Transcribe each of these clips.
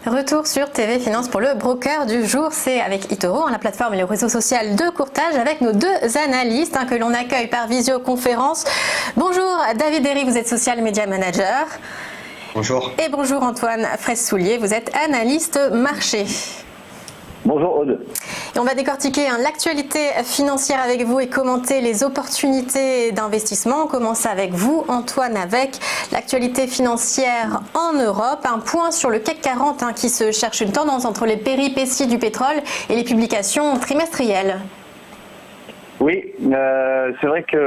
Retour sur TV Finance pour le broker du jour, c'est avec eToro, la plateforme et le réseau social de courtage avec nos deux analystes que l'on accueille par visioconférence. Bonjour David Derry, vous êtes social media manager. Bonjour. Et bonjour Antoine Fraisse-Soulier, vous êtes analyste marché. Bonjour Aude. Et on va décortiquer l'actualité financière avec vous et commenter les opportunités d'investissement. On commence avec vous Antoine avec l'actualité financière en Europe. Un point sur le CAC 40 qui se cherche une tendance entre les péripéties du pétrole et les publications trimestrielles. Oui, c'est vrai que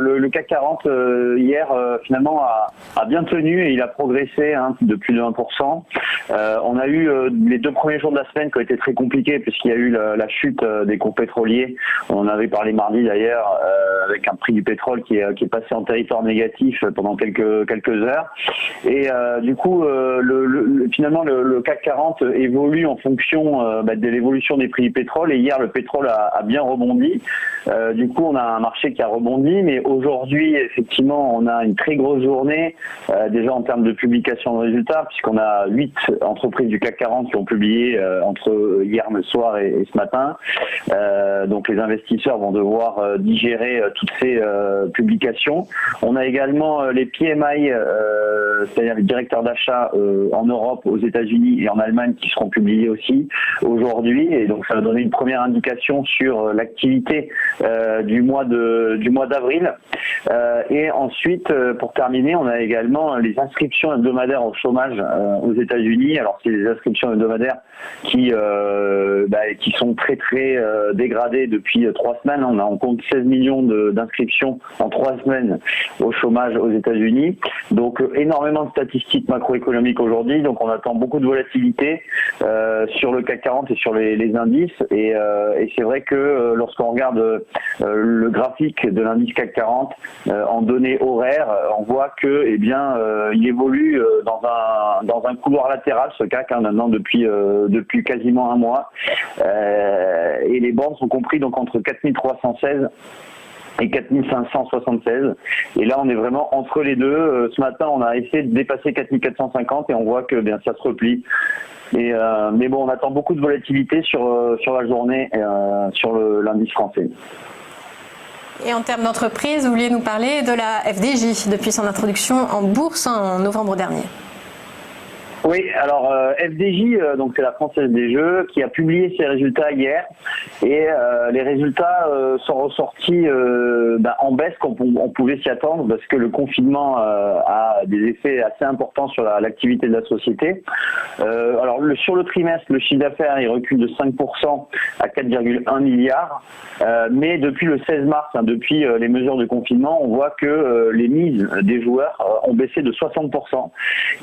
le CAC 40 hier finalement a bien tenu et il a progressé de plus de 1%. On a eu les deux premiers jours de la semaine qui ont été très compliqués puisqu'il y a eu la chute des cours pétroliers. On en avait parlé mardi d'ailleurs avec un prix du pétrole qui est passé en territoire négatif pendant quelques heures. Et du coup, finalement le CAC 40 évolue en fonction de l'évolution des prix du pétrole. Et hier, le pétrole a bien rebondi. Du coup, on a un marché qui a rebondi, mais aujourd'hui, effectivement, on a une très grosse journée, déjà en termes de publication de résultats, puisqu'on a 8 entreprises du CAC 40 qui ont publié entre hier le soir et ce matin. Donc les investisseurs vont devoir digérer toutes ces publications. On a également les PMI, c'est-à-dire les directeurs d'achat en Europe, aux États-Unis et en Allemagne qui seront publiés aussi aujourd'hui. Et donc ça va donner une première indication sur l'activité du mois d'avril. Et ensuite, pour terminer, on a également les inscriptions hebdomadaires au chômage aux États-Unis. Alors c'est des inscriptions hebdomadaires qui sont très dégradées depuis 3 semaines. On compte 16 millions d'inscriptions en 3 semaines au chômage aux États-Unis. Donc énormément de statistiques macroéconomiques aujourd'hui. Donc on attend beaucoup de volatilité sur le CAC 40 et sur les indices. Et c'est vrai que lorsqu'on regarde le graphique de l'indice CAC 40 en données horaires, on voit que il évolue dans un couloir latéral, ce CAC maintenant depuis quasiment un mois. Et les bandes sont compris donc entre 4316 et 4576. Et là, on est vraiment entre les deux. Ce matin, on a essayé de dépasser 4450 et on voit que ça se replie. Mais bon, on attend beaucoup de volatilité sur la journée sur l'indice français. Et en termes d'entreprise, vous vouliez nous parler de la FDJ depuis son introduction en bourse en novembre dernier. Oui, alors FDJ, donc c'est la Française des Jeux, qui a publié ses résultats hier et les résultats sont ressortis en baisse comme on pouvait s'y attendre parce que le confinement a des effets assez importants sur l'activité de la société. Alors sur le trimestre, le chiffre d'affaires il recule de 5% à 4,1 milliards, mais depuis le 16 mars, depuis les mesures de confinement, on voit que les mises des joueurs ont baissé de 60%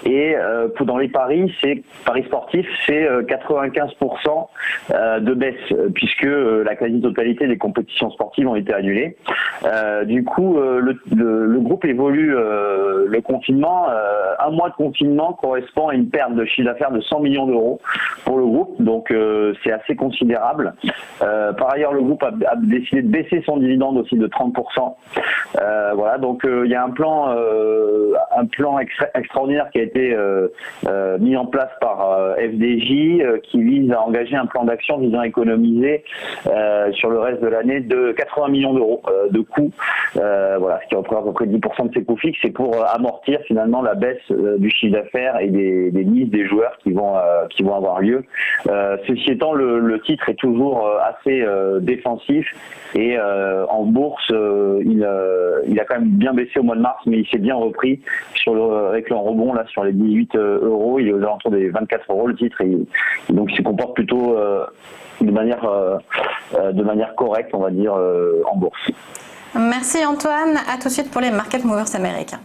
et dans les paris sportifs, c'est 95% de baisse puisque la quasi-totalité des compétitions sportives ont été annulées. Du coup, le groupe évolue le confinement. Un mois de confinement correspond à une perte de chiffre d'affaires de 100 millions d'euros pour le groupe, donc c'est assez considérable. Par ailleurs, le groupe a décidé de baisser son dividende aussi de 30%. Voilà, donc il y a un plan extraordinaire qui a été mis en place par FDJ qui vise à engager un plan d'action visant à économiser sur le reste de l'année de 80 millions d'euros de coûts, voilà, ce qui représente à peu près 10% de ses coûts fixes, et pour amortir finalement la baisse du chiffre d'affaires et des mises des joueurs qui vont avoir lieu. Ceci étant, le titre est toujours assez défensif et en bourse il a quand même bien baissé au mois de mars, mais il s'est bien repris avec le rebond là sur les 18 euros. Il est aux alentours des 24 euros le titre, et donc il se comporte plutôt de manière correcte, on va dire, en bourse. Merci Antoine, à tout de suite pour les Market Movers américains.